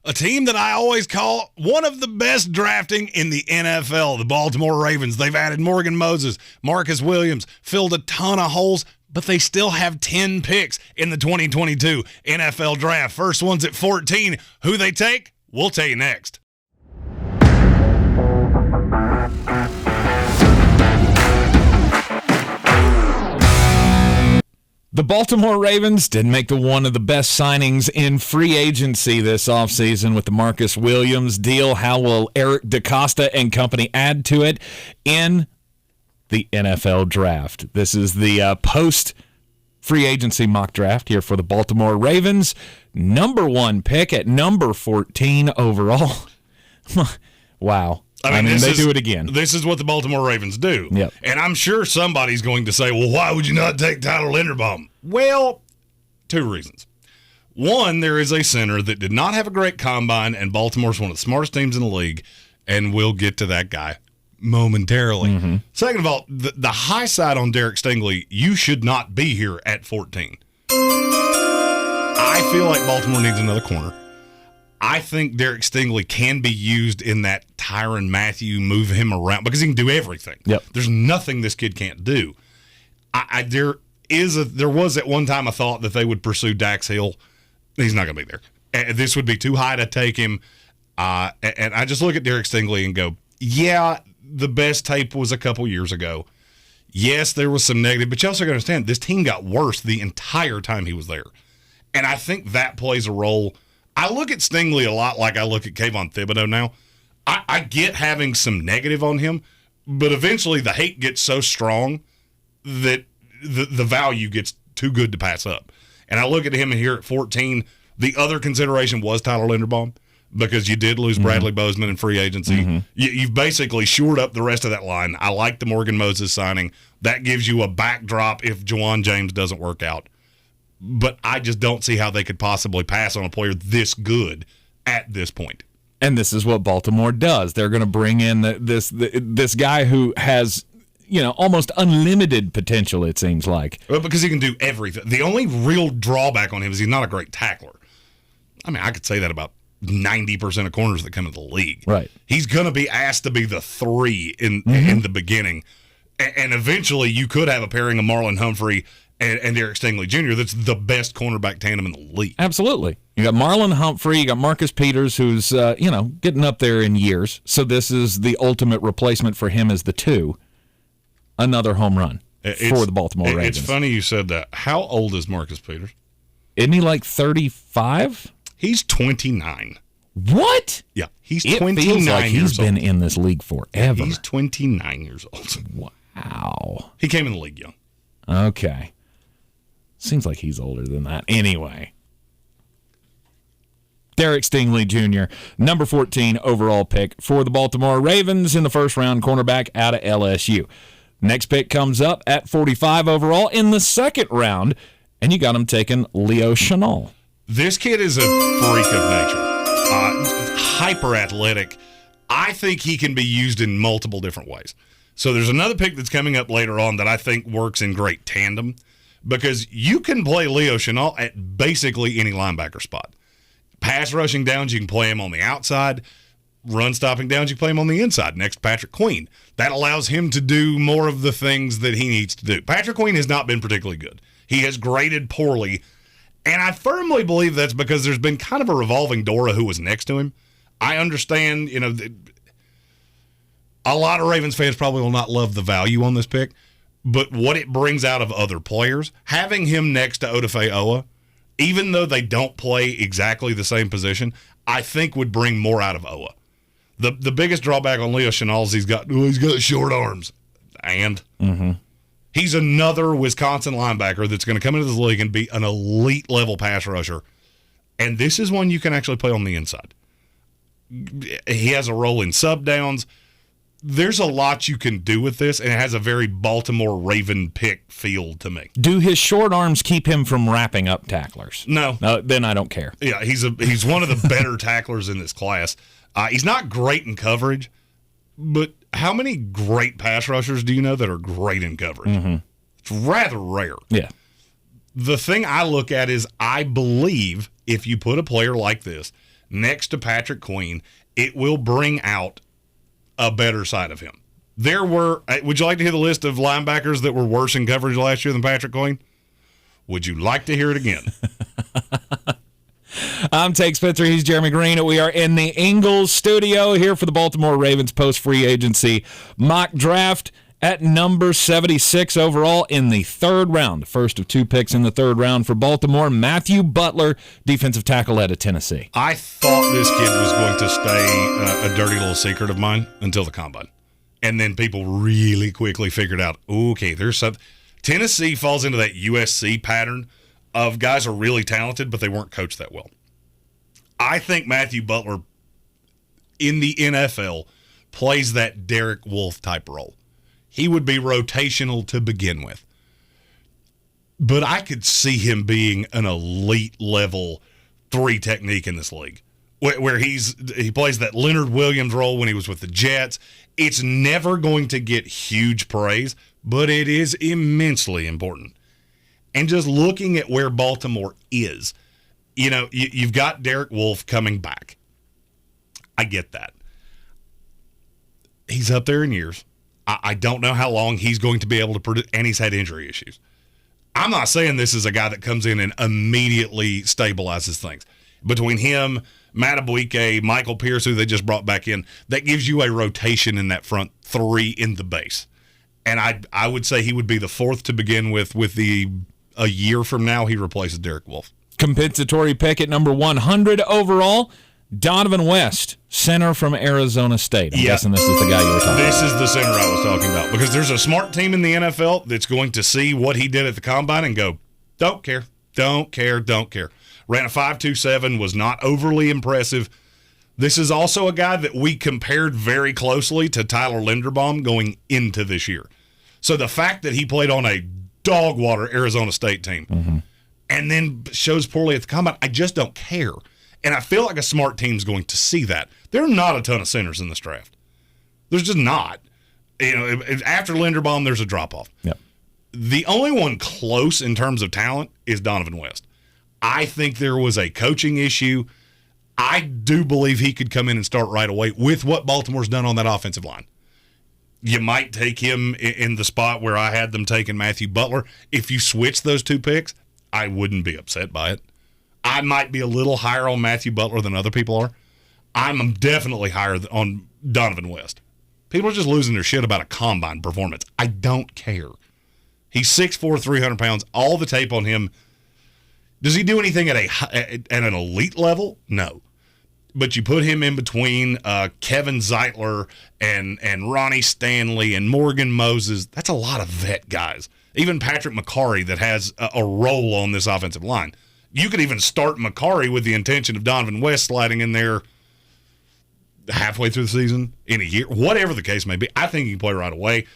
A team that I always call one of the best drafting in the NFL, the Baltimore Ravens. They've added Morgan Moses, Marcus Williams, filled a ton of holes, but they still have 10 picks in the 2022 NFL Draft. First one's at 14. Who they take? We'll tell you next. The Baltimore Ravens did make one of the best signings in free agency this offseason with the Marcus Williams deal. How will Eric DeCosta and company add to it in the NFL Draft? This is the post-free agency mock draft here for the Baltimore Ravens. Number 1 pick at number 14 overall. Wow. I mean they do it again. This is what the Baltimore Ravens do. Yep. And I'm sure somebody's going to say, well, why would you not take Tyler Linderbaum? Well, 2 reasons. One, there is a center that did not have a great combine, and Baltimore's one of the smartest teams in the league, and we'll get to that guy momentarily. Mm-hmm. Second of all, the high side on Derek Stingley, you should not be here at 14. I feel like Baltimore needs another corner. I think Derek Stingley can be used in that Tyrann Mathieu, move him around, because he can do everything. Yep. There's nothing this kid can't do. There was at one time a thought that they would pursue Dax Hill. He's not going to be there. This would be too high to take him. And I just look at Derek Stingley and go, yeah, the best tape was a couple years ago. Yes, there was some negative, but you also got to understand this team got worse the entire time he was there. And I think that plays a role. I look at Stingley a lot like I look at Kayvon Thibodeau now. I get having some negative on him, but eventually the hate gets so strong that the value gets too good to pass up. And I look at him here at 14. The other consideration was Tyler Linderbaum, because you did lose Bradley Bozeman in free agency. Mm-hmm. You've basically shored up the rest of that line. I like the Morgan Moses signing. That gives you a backdrop if Juwan James doesn't work out. But I just don't see how they could possibly pass on a player this good at this point. And this is what Baltimore does. They're going to bring in this guy who has, almost unlimited potential, it seems like. Well, because he can do everything. The only real drawback on him is he's not a great tackler. I mean, I could say that about 90% of corners that come into the league. Right. He's going to be asked to be the 3 in the beginning. And eventually you could have a pairing of Marlon Humphrey and Derek Stingley Jr. that's the best cornerback tandem in the league. Absolutely. You got Marlon Humphrey, you got Marcus Peters, who's getting up there in years. So this is the ultimate replacement for him as the 2. Another home run for the Baltimore Ravens. It's funny you said that. How old is Marcus Peters? Isn't he like 35? He's 29. What? Yeah, he's 29 feels like years he's been old. in this league forever. He's 29 years old. Wow. He came in the league young. Okay. Seems like he's older than that. Anyway. Derek Stingley Jr., number 14 overall pick for the Baltimore Ravens in the first round, cornerback out of LSU. Next pick comes up at 45 overall in the second round, and you got him taking Leo Chenal. This kid is a freak of nature. Hyper athletic. I think he can be used in multiple different ways. So there's another pick that's coming up later on that I think works in great tandem, because you can play Leo Chenal at basically any linebacker spot. Pass rushing downs, you can play him on the outside. Run stopping downs, you can play him on the inside. Next, Patrick Queen. That allows him to do more of the things that he needs to do. Patrick Queen has not been particularly good. He has graded poorly, and I firmly believe that's because there's been kind of a revolving door of who was next to him. I understand, a lot of Ravens fans probably will not love the value on this pick, but what it brings out of other players, having him next to Odafe Owa, even though they don't play exactly the same position, I think would bring more out of Owa. The biggest drawback on Leo Chenal is he's got short arms. And he's another Wisconsin linebacker that's going to come into this league and be an elite level pass rusher. And this is one you can actually play on the inside. He has a role in sub downs. There's a lot you can do with this, and it has a very Baltimore Raven pick feel to me. Do his short arms keep him from wrapping up tacklers? No. Then I don't care. Yeah, he's one of the better tacklers in this class. He's not great in coverage, but how many great pass rushers do you know that are great in coverage? Mm-hmm. It's rather rare. Yeah. The thing I look at is I believe if you put a player like this next to Patrick Queen, it will bring out a better side of him. There were, would you like to hear the list of linebackers that were worse in coverage last year than Patrick Queen? Would you like to hear it again? I'm Tate Spitzer. He's Jeremy Greene. We are in the Ingles studio here for the Baltimore Ravens post-free agency mock draft at number 76 overall in the third round. The first of 2 picks in the third round for Baltimore. Matthew Butler, defensive tackle out of Tennessee. I thought this kid was going to stay a dirty little secret of mine until the combine. And then people really quickly figured out, okay, there's something. Tennessee falls into that USC pattern of guys are really talented, but they weren't coached that well. I think Matthew Butler in the NFL plays that Derek Wolfe type role. He would be rotational to begin with. But I could see him being an elite level 3 technique in this league, where he plays that Leonard Williams role when he was with the Jets. It's never going to get huge praise, but it is immensely important. And just looking at where Baltimore is, you've got Derek Wolfe coming back. I get that. He's up there in years. I don't know how long he's going to be able to produce, and he's had injury issues. I'm not saying this is a guy that comes in and immediately stabilizes things. Between him, Madubuike, Michael Pierce, who they just brought back in, that gives you a rotation in that front 3 in the base. And I would say he would be the 4th to begin with a year from now, he replaces Derek Wolfe. Compensatory pick at number 100 overall, Donovan West, center from Arizona State. I'm guessing this is the guy you were talking about. This is the center I was talking about, because there's a smart team in the NFL that's going to see what he did at the combine and go, don't care. Ran a 5.27, was not overly impressive. This is also a guy that we compared very closely to Tyler Linderbaum going into this year. So the fact that he played on a dog water Arizona State team and then shows poorly at the combine, I just don't care. And I feel like a smart team's going to see that. There are not a ton of centers in this draft. There's just not. After Linderbaum, there's a drop-off. Yep. The only one close in terms of talent is Donovan West. I think there was a coaching issue. I do believe he could come in and start right away with what Baltimore's done on that offensive line. You might take him in the spot where I had them taking Matthew Butler. If you switch those 2 picks, I wouldn't be upset by it. I might be a little higher on Matthew Butler than other people are. I'm definitely higher on Donovan West. People are just losing their shit about a combine performance. I don't care. He's 6'4", 300 pounds. All the tape on him. Does he do anything at an elite level? No. But you put him in between Kevin Zeitler and Ronnie Stanley and Morgan Moses. That's a lot of vet guys. Even Patrick McCarry that has a role on this offensive line. You could even start McCarry with the intention of Donovan West sliding in there halfway through the season, in a year, whatever the case may be. I think he can play right away.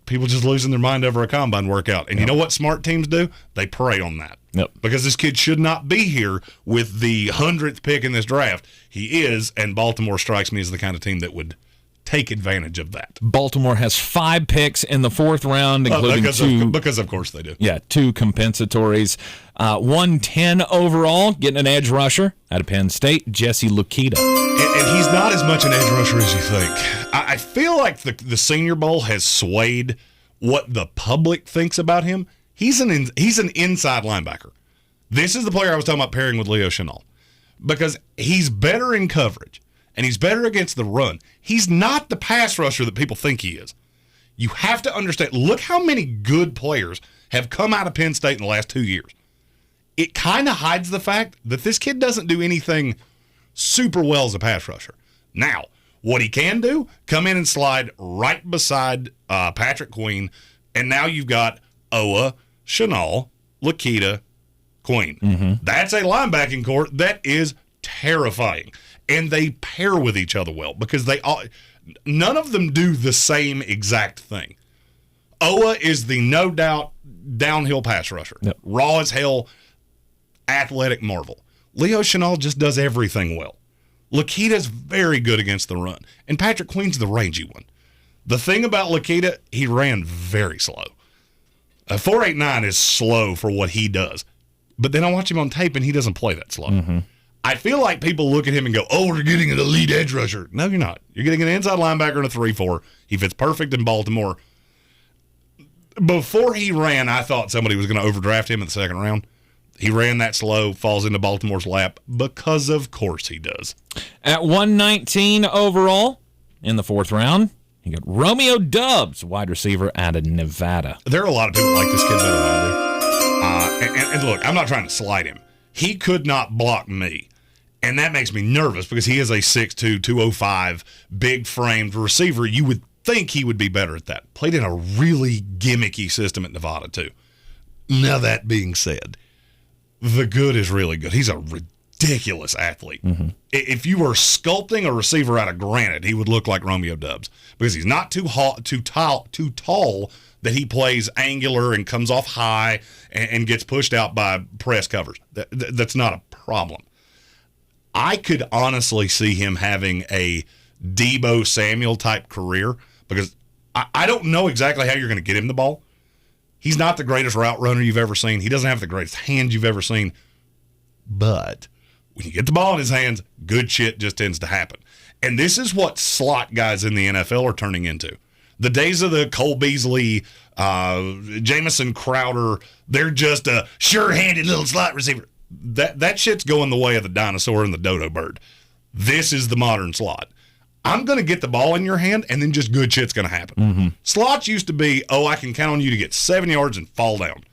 People just losing their mind over a combine workout. And you know what smart teams do? They prey on that. Yep. Because this kid should not be here with the 100th pick in this draft. He is, and Baltimore strikes me as the kind of team that would take advantage of that. Baltimore has 5 picks in the 4th round, including 2. Because of course they do. Yeah, 2 compensatories. 110 overall, getting an edge rusher out of Penn State, Jesse Luketa. And he's not as much an edge rusher as you think. I feel like the Senior Bowl has swayed what the public thinks about him. He's an inside linebacker. This is the player I was talking about pairing with Leo Chenal, because he's better in coverage and he's better against the run. He's not the pass rusher that people think he is. You have to understand, look how many good players have come out of Penn State in the last 2 years. It kind of hides the fact that this kid doesn't do anything super well as a pass rusher. Now, what he can do, come in and slide right beside Patrick Queen, and now you've got Owa, Chenal, Luketa, Queen. That's a linebacking core that is terrifying. And they pair with each other well because none of them do the same exact thing. Owa is the no doubt downhill pass rusher. Yep. Raw as hell, athletic marvel. Leo Chenal just does everything well. Luketa's very good against the run. And Patrick Queen's the rangy one. The thing about Luketa, he ran very slow. A 4.89 is slow for what he does. But then I watch him on tape and he doesn't play that slow. I feel like people look at him and go, oh, we're getting an elite edge rusher. No, you're not. You're getting an inside linebacker in a 3-4. He fits perfect in Baltimore. Before he ran, I thought somebody was going to overdraft him in the second round. He ran that slow, falls into Baltimore's lap, because of course he does. At 119 overall in the fourth round, you got Romeo Doubs, wide receiver out of Nevada. There are a lot of people like this kid better than I do. And look, I'm not trying to slight him. He could not block me. And that makes me nervous because he is a 6'2", 205, big-framed receiver. You would think he would be better at that. Played in a really gimmicky system at Nevada, too. Now, that being said, the good is really good. He's a ridiculous athlete. Mm-hmm. If you were sculpting a receiver out of granite, he would look like Romeo Doubs because he's not too tall that he plays angular and comes off high and gets pushed out by press covers. That's not a problem. I could honestly see him having a Deebo Samuel type career because I don't know exactly how you're going to get him the ball. He's not the greatest route runner you've ever seen. He doesn't have the greatest hands you've ever seen. But when you get the ball in his hands, good shit just tends to happen. And this is what slot guys in the NFL are turning into. The days of the Cole Beasley, Jamison Crowder, they're just a sure-handed little slot receiver. That shit's going the way of the dinosaur and the dodo bird. This is the modern slot. I'm going to get the ball in your hand, and then just good shit's going to happen. Mm-hmm. Slots used to be, I can count on you to get 7 yards and fall down.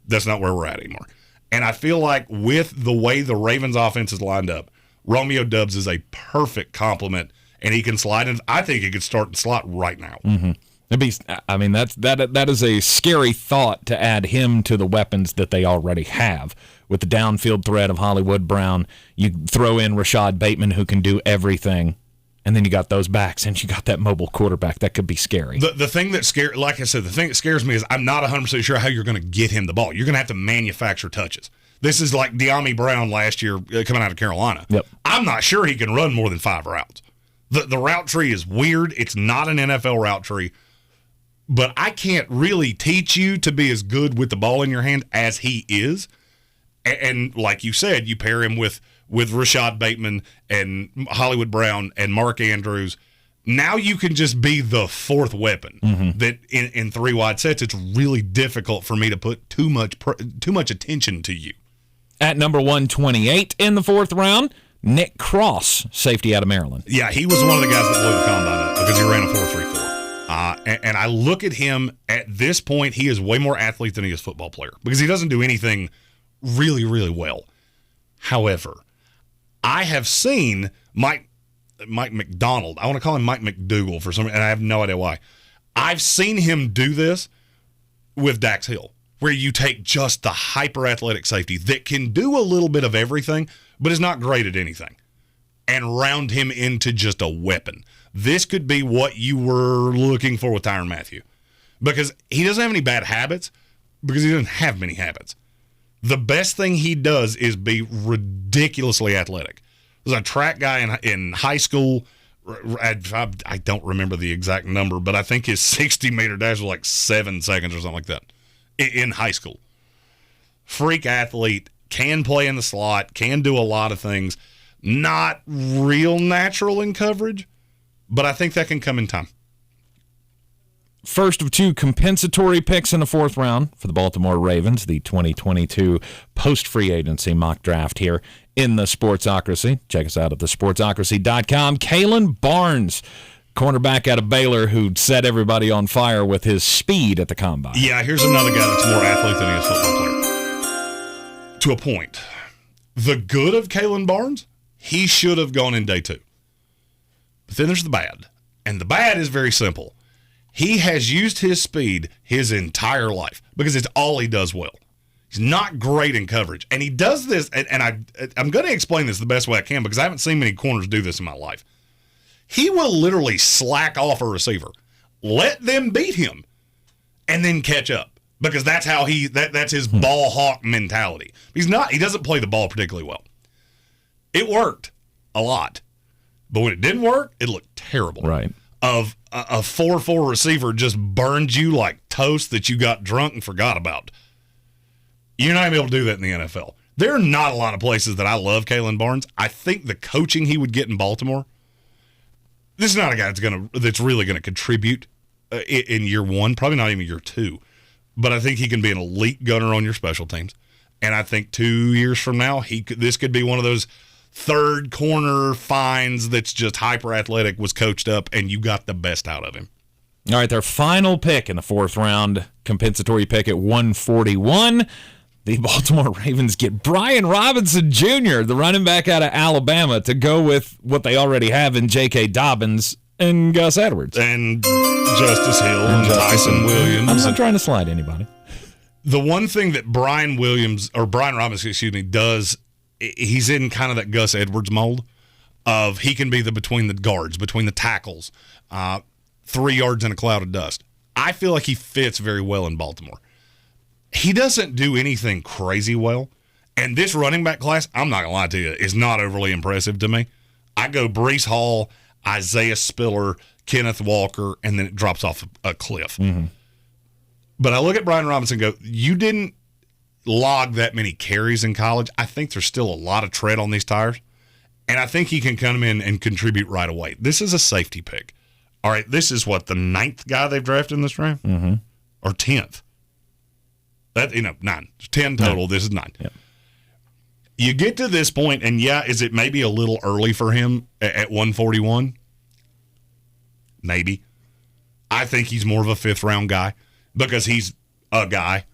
That's not where we're at anymore. And I feel like with the way the Ravens offense is lined up, Romeo Doubs is a perfect complement, and he can slide in. I think he could start the slot right now. Mm-hmm. That is a scary thought to add him to the weapons that they already have. With the downfield threat of Hollywood Brown, you throw in Rashad Bateman, who can do everything, and then you got those backs, and you got that mobile quarterback. That could be scary. The thing that scares me is I'm not 100% sure how you're going to get him the ball. You're going to have to manufacture touches. This is like De'Ami Brown last year coming out of Carolina. Yep. I'm not sure he can run more than 5 routes. The route tree is weird. It's not an NFL route tree. But I can't really teach you to be as good with the ball in your hand as he is. And like you said, you pair him with Rashad Bateman and Hollywood Brown and Mark Andrews. Now you can just be the fourth weapon. Mm-hmm. That in 3 wide sets, it's really difficult for me to put too much attention to you. At number 128 in the fourth round, Nick Cross, safety out of Maryland. Yeah, he was one of the guys that blew the combine up because he ran a 4.34. And I look at him at this point, he is way more athlete than he is football player because he doesn't do anything really, really well. However, I have seen Mike McDonald. I want to call him Mike McDougal for some reason, and I have no idea why. I've seen him do this with Dax Hill, where you take just the hyper-athletic safety that can do a little bit of everything, but is not great at anything, and round him into just a weapon. This could be what you were looking for with Tyrann Mathieu, because he doesn't have any bad habits, because he doesn't have many habits. The best thing he does is be ridiculously athletic. There's a track guy in high school. I don't remember the exact number, but I think his 60-meter dash was like 7 seconds or something like that in high school. Freak athlete, can play in the slot, can do a lot of things. Not real natural in coverage, but I think that can come in time. First of 2 compensatory picks in the fourth round for the Baltimore Ravens, the 2022 post-free agency mock draft here in the Sportsocracy. Check us out at thesportsocracy.com. Kalen Barnes, cornerback out of Baylor, who set everybody on fire with his speed at the combine. Yeah, here's another guy that's more athlete than he is football player. To a point. The good of Kalen Barnes, he should have gone in day 2. But then there's the bad. And the bad is very simple. He has used his speed his entire life because it's all he does well. He's not great in coverage. And he does this, and I'm going to explain this the best way I can because I haven't seen many corners do this in my life. He will literally slack off a receiver, let them beat him, and then catch up because that's how that's his ball hawk mentality. He doesn't play the ball particularly well. It worked a lot, but when it didn't work, it looked terrible. Right. Of a 4-4 receiver just burned you like toast that you got drunk and forgot about. You're not going to be able to do that in the NFL. There are not a lot of places that I love Kalen Barnes. I think the coaching he would get in Baltimore, this is not a guy that's really going to contribute in year one, probably not even year two. But I think he can be an elite gunner on your special teams. And I think 2 years from now, this could be one of those third corner finds that's just hyper athletic, was coached up, and you got the best out of him. All right, their final pick in the fourth round, compensatory pick at 141. The Baltimore Ravens get Brian Robinson Jr., the running back out of Alabama, to go with what they already have in J.K. Dobbins and Gus Edwards. And Justice Hill and Tyson Williams. I'm not trying to slide anybody. The one thing that Brian Robinson, does, he's in kind of that Gus Edwards mold of he can be between the guards, between the tackles, 3 yards in a cloud of dust. I feel like he fits very well in Baltimore. He doesn't do anything crazy well. And this running back class, I'm not going to lie to you, is not overly impressive to me. I go Breece Hall, Isaiah Spiller, Kenneth Walker, and then it drops off a cliff. Mm-hmm. But I look at Brian Robinson and go, you didn't log that many carries in college. I think there's still a lot of tread on these tires. And I think he can come in and contribute right away. This is a safety pick. All right, this is what, the 9th guy they've drafted in this draft? Mm-hmm. Or 10th? 9. 10 total. This is 9. Yep. You get to this point, and is it maybe a little early for him at 141? Maybe. I think he's more of a 5th-round guy because he's a guy,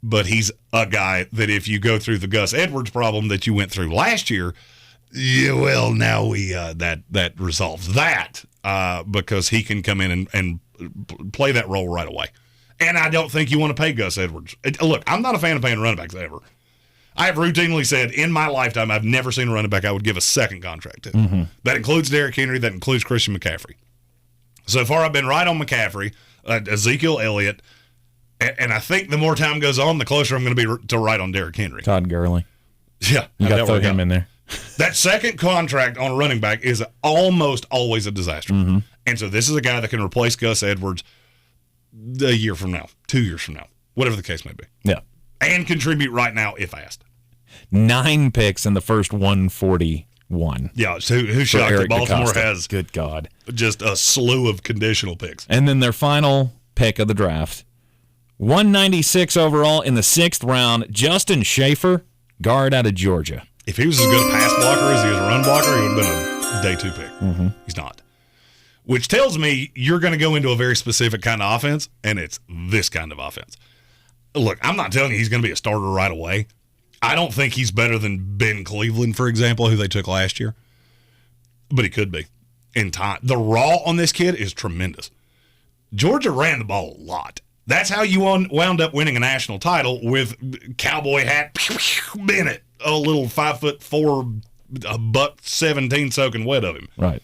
but he's a guy that if you go through the Gus Edwards problem that you went through last year, now we that resolves that because he can come in and play that role right away. And I don't think you want to pay Gus Edwards. Look, I'm not a fan of paying running backs ever. I have routinely said in my lifetime I've never seen a running back I would give a second contract to. Mm-hmm. That includes Derrick Henry. That includes Christian McCaffrey. So far I've been right on McCaffrey, Ezekiel Elliott, and I think the more time goes on, the closer I'm going to be to right on Derrick Henry. Todd Gurley. Yeah. You got to throw him in there. That second contract on a running back is almost always a disaster. Mm-hmm. And so this is a guy that can replace Gus Edwards a year from now, 2 years from now, whatever the case may be. Yeah. And contribute right now if asked. 9 picks in the first 141. Yeah, so who's shocked that Baltimore DeCosta. has Good God. Just a slew of conditional picks. And then their final pick of the draft, 196 overall in the 6th round, Justin Schaefer, guard out of Georgia. If he was as good a pass blocker as he was a run blocker, he would have been a day 2 pick. Mm-hmm. He's not. Which tells me you're going to go into a very specific kind of offense, and it's this kind of offense. Look, I'm not telling you he's going to be a starter right away. I don't think he's better than Ben Cleveland, for example, who they took last year. But he could be in time. The raw on this kid is tremendous. Georgia ran the ball a lot. That's how you wound up winning a national title with cowboy hat Bennett, a little 5'4", $117 soaking wet of him. Right.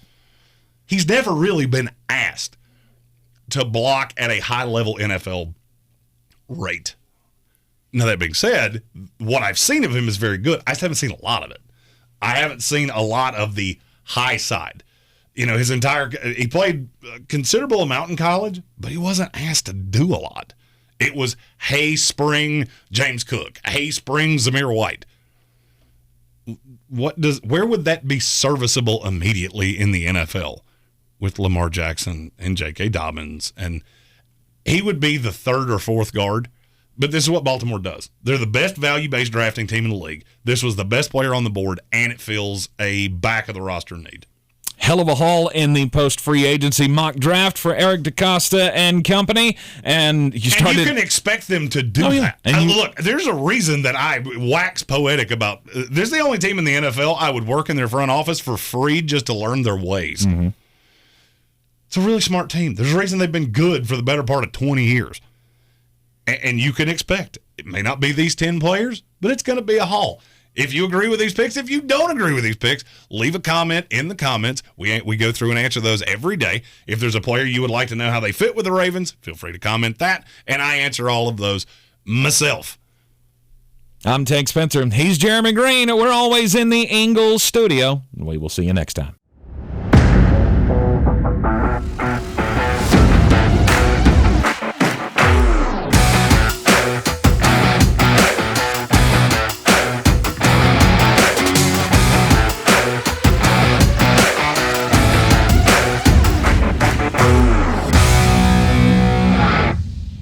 He's never really been asked to block at a high-level NFL rate. Now, that being said, what I've seen of him is very good. I just haven't seen a lot of it. I haven't seen a lot of the high side. He played a considerable amount in college, but he wasn't asked to do a lot. It was, hey, spring James Cook. Hey, spring Zamir White. Where would that be serviceable immediately in the NFL with Lamar Jackson and J.K. Dobbins? And he would be the 3rd or 4th guard. But this is what Baltimore does. They're the best value-based drafting team in the league. This was the best player on the board, and it fills a back-of-the-roster need. Hell of a haul in the post-free agency mock draft for Eric DeCosta and company. And you can expect them to do that. And look, there's a reason that I wax poetic about this is the only team in the NFL I would work in their front office for free just to learn their ways. Mm-hmm. It's a really smart team. There's a reason they've been good for the better part of 20 years. And you can expect it may not be these 10 players, but it's going to be a haul. If you agree with these picks, if you don't agree with these picks, leave a comment in the comments. We go through and answer those every day. If there's a player you would like to know how they fit with the Ravens, feel free to comment that, and I answer all of those myself. I'm Tank Spencer. He's Jeremy Greene. We're always in the Ingles studio. We will see you next time.